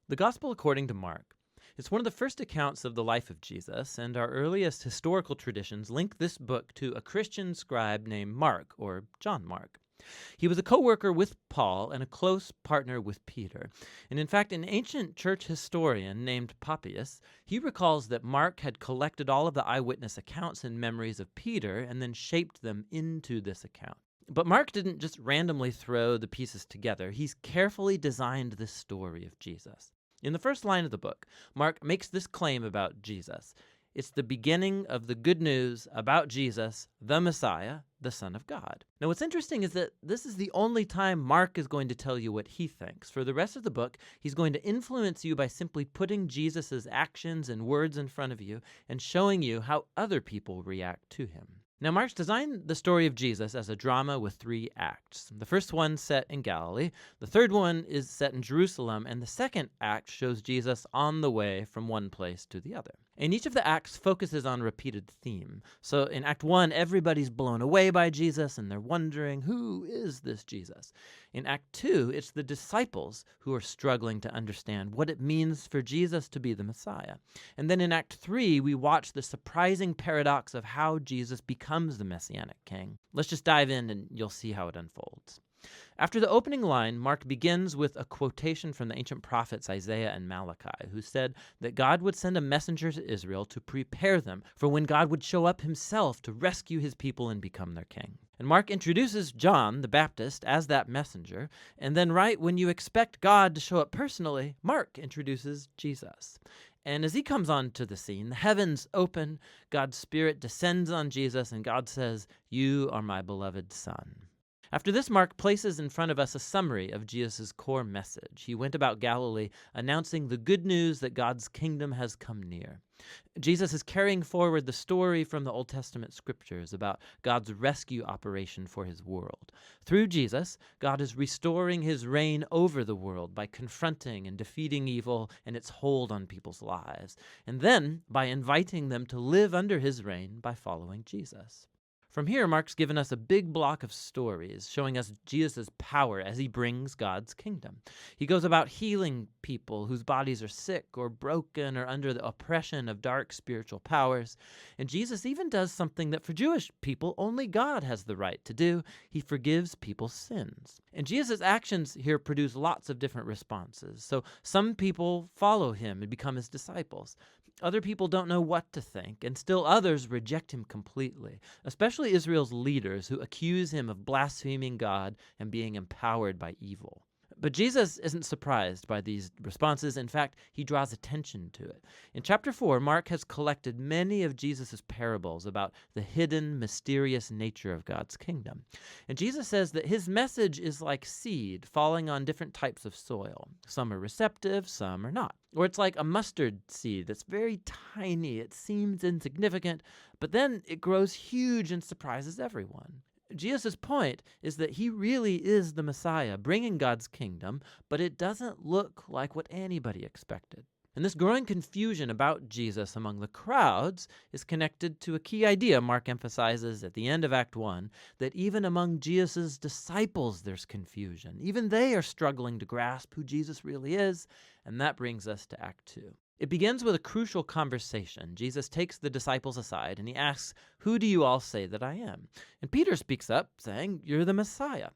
The Gospel according to Mark. It's one of the first accounts of the life of Jesus, and our earliest historical traditions link this book to a Christian scribe named Mark, or John Mark. He was a co-worker with Paul and a close partner with Peter. And in fact, an ancient church historian named Papias, he recalls that Mark had collected all of the eyewitness accounts and memories of Peter and then shaped them into this account. But Mark didn't just randomly throw the pieces together. He's carefully designed this story of Jesus. In the first line of the book, Mark makes this claim about Jesus. It's the beginning of the good news about Jesus, the Messiah, the Son of God. Now, what's interesting is that this is the only time Mark is going to tell you what he thinks. For the rest of the book, he's going to influence you by simply putting Jesus' actions and words in front of you and showing you how other people react to him. Now, Mark's designed the story of Jesus as a drama with 3 acts. The first one set in Galilee, the third one is set in Jerusalem, and the second act shows Jesus on the way from one place to the other. And each of the acts focuses on a repeated theme. So in Act 1, everybody's blown away by Jesus, and they're wondering, who is this Jesus? In Act 2, it's the disciples who are struggling to understand what it means for Jesus to be the Messiah. And then in Act 3, we watch the surprising paradox of how Jesus becomes the Messianic king. Let's just dive in and you'll see how it unfolds. After the opening line, Mark begins with a quotation from the ancient prophets Isaiah and Malachi, who said that God would send a messenger to Israel to prepare them for when God would show up himself to rescue his people and become their king. And Mark introduces John the Baptist as that messenger, and then right when you expect God to show up personally, Mark introduces Jesus. And as he comes onto the scene, the heavens open, God's Spirit descends on Jesus, and God says, "You are my beloved Son." After this, Mark places in front of us a summary of Jesus' core message. He went about Galilee announcing the good news that God's kingdom has come near. Jesus is carrying forward the story from the Old Testament scriptures about God's rescue operation for his world. Through Jesus, God is restoring his reign over the world by confronting and defeating evil and its hold on people's lives, and then by inviting them to live under his reign by following Jesus. From here, Mark's given us a big block of stories showing us Jesus' power as he brings God's kingdom. He goes about healing people whose bodies are sick or broken or under the oppression of dark spiritual powers. And Jesus even does something that for Jewish people only God has the right to do. He forgives people's sins. And Jesus' actions here produce lots of different responses. So some people follow him and become his disciples. Other people don't know what to think, and still others reject him completely, especially Israel's leaders who accuse him of blaspheming God and being empowered by evil. But Jesus isn't surprised by these responses. In fact, he draws attention to it. In chapter 4, Mark has collected many of Jesus' parables about the hidden, mysterious nature of God's kingdom. And Jesus says that his message is like seed falling on different types of soil. Some are receptive, some are not. Or it's like a mustard seed that's very tiny. It seems insignificant, but then it grows huge and surprises everyone. Jesus' point is that he really is the Messiah, bringing God's kingdom, but it doesn't look like what anybody expected. And this growing confusion about Jesus among the crowds is connected to a key idea Mark emphasizes at the end of Act 1, that even among Jesus' disciples there's confusion. Even they are struggling to grasp who Jesus really is, and that brings us to Act 2. It begins with a crucial conversation. Jesus takes the disciples aside and he asks, "Who do you all say that I am?" And Peter speaks up saying, "You're the Messiah."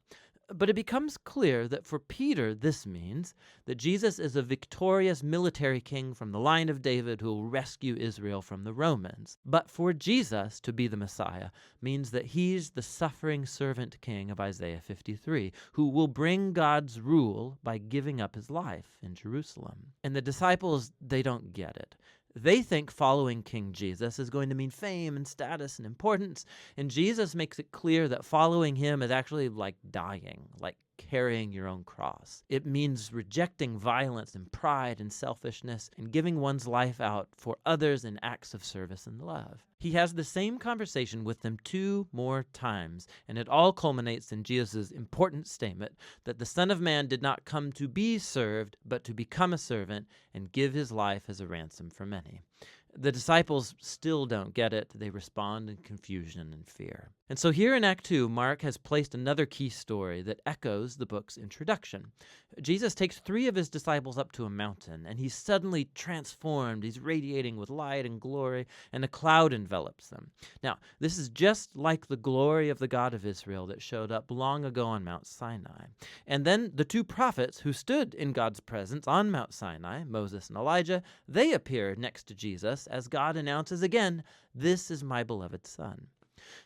But it becomes clear that for Peter, this means that Jesus is a victorious military king from the line of David who will rescue Israel from the Romans. But for Jesus to be the Messiah means that he's the suffering servant king of Isaiah 53, who will bring God's rule by giving up his life in Jerusalem. And the disciples, they don't get it. They think following King Jesus is going to mean fame and status and importance, and Jesus makes it clear that following him is actually like dying, like carrying your own cross. It means rejecting violence and pride and selfishness and giving one's life out for others in acts of service and love. He has the same conversation with them 2 more times, and it all culminates in Jesus' important statement that the Son of Man did not come to be served, but to become a servant and give his life as a ransom for many. The disciples still don't get it. They respond in confusion and fear. And so here in Act 2, Mark has placed another key story that echoes the book's introduction. Jesus takes 3 of his disciples up to a mountain, and he's suddenly transformed. He's radiating with light and glory, and a cloud envelops them. Now, this is just like the glory of the God of Israel that showed up long ago on Mount Sinai. And then the 2 prophets who stood in God's presence on Mount Sinai, Moses and Elijah, they appear next to Jesus as God announces again, "This is my beloved Son."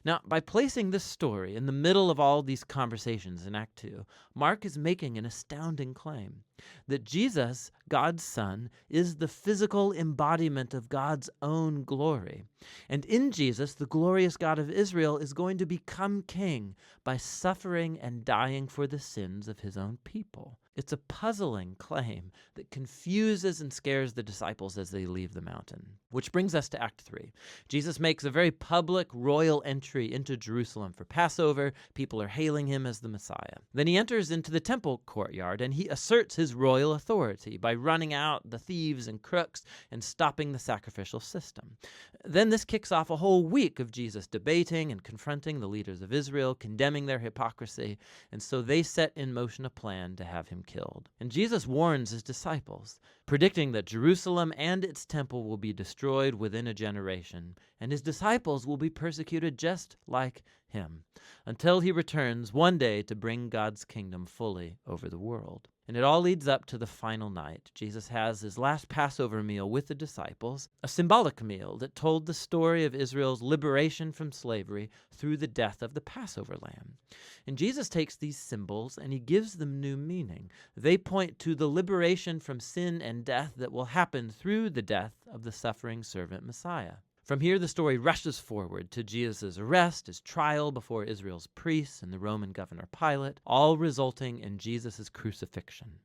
Now, by placing this story in the middle of all these conversations in Act 2, Mark is making an astounding claim that Jesus, God's Son, is the physical embodiment of God's own glory. And in Jesus, the glorious God of Israel is going to become king by suffering and dying for the sins of his own people. It's a puzzling claim that confuses and scares the disciples as they leave the mountain. Which brings us to Act 3. Jesus makes a very public royal entry into Jerusalem for Passover. People are hailing him as the Messiah. Then he enters into the temple courtyard and he asserts his royal authority by running out the thieves and crooks and stopping the sacrificial system. Then this kicks off a whole week of Jesus debating and confronting the leaders of Israel, condemning their hypocrisy, and so they set in motion a plan to have him killed. And Jesus warns his disciples, predicting that Jerusalem and its temple will be destroyed within a generation, and his disciples will be persecuted just like him, until he returns one day to bring God's kingdom fully over the world. And it all leads up to the final night. Jesus has his last Passover meal with the disciples, a symbolic meal that told the story of Israel's liberation from slavery through the death of the Passover lamb. And Jesus takes these symbols and he gives them new meaning. They point to the liberation from sin and death that will happen through the death of the suffering servant Messiah. From here, the story rushes forward to Jesus' arrest, his trial before Israel's priests and the Roman governor Pilate, all resulting in Jesus' crucifixion.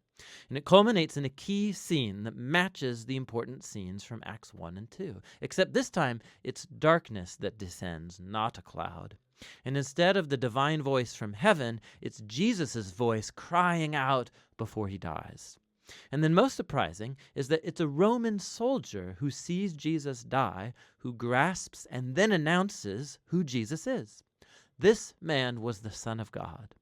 And it culminates in a key scene that matches the important scenes from Acts 1 and 2, except this time it's darkness that descends, not a cloud. And instead of the divine voice from heaven, it's Jesus' voice crying out before he dies. And then most surprising is that it's a Roman soldier who sees Jesus die, who grasps and then announces who Jesus is. This man was the Son of God.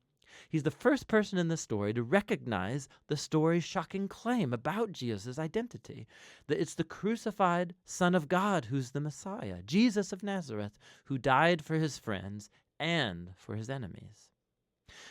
He's the first person in the story to recognize the story's shocking claim about Jesus' identity, that it's the crucified Son of God who's the Messiah, Jesus of Nazareth, who died for his friends and for his enemies.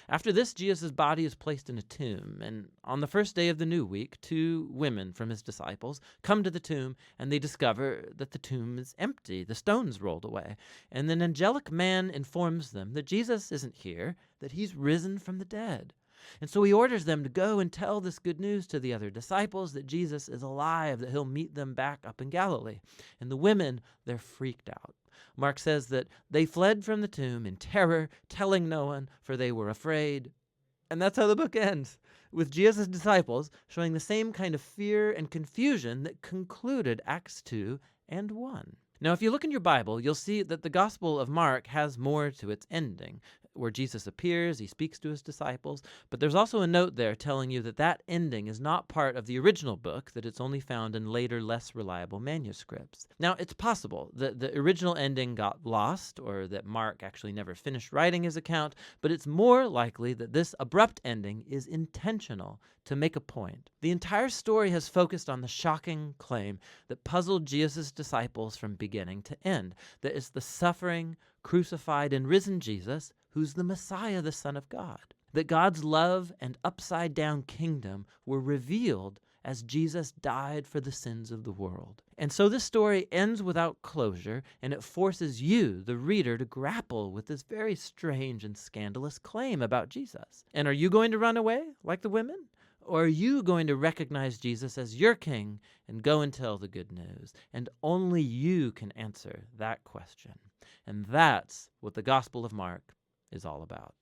After this, Jesus' body is placed in a tomb, and on the first day of the new week, 2 women from his disciples come to the tomb, and they discover that the tomb is empty, the stone's rolled away, and an angelic man informs them that Jesus isn't here, that he's risen from the dead. And so he orders them to go and tell this good news to the other disciples, that Jesus is alive, that he'll meet them back up in Galilee. And the women, they're freaked out. Mark says that they fled from the tomb in terror, telling no one, for they were afraid. And that's how the book ends, with Jesus' disciples showing the same kind of fear and confusion that concluded Acts 2 and 1. Now, if you look in your Bible, you'll see that the Gospel of Mark has more to its ending, where Jesus appears, he speaks to his disciples, but there's also a note there telling you that that ending is not part of the original book, that it's only found in later, less reliable manuscripts. Now, it's possible that the original ending got lost, or that Mark actually never finished writing his account, but it's more likely that this abrupt ending is intentional to make a point. The entire story has focused on the shocking claim that puzzled Jesus' disciples from beginning to end, that it's the suffering, crucified, and risen Jesus who's the Messiah, the Son of God. That God's love and upside-down kingdom were revealed as Jesus died for the sins of the world. And so this story ends without closure, and it forces you, the reader, to grapple with this very strange and scandalous claim about Jesus. And are you going to run away like the women? Or are you going to recognize Jesus as your king and go and tell the good news? And only you can answer that question. And that's what the Gospel of Mark is all about.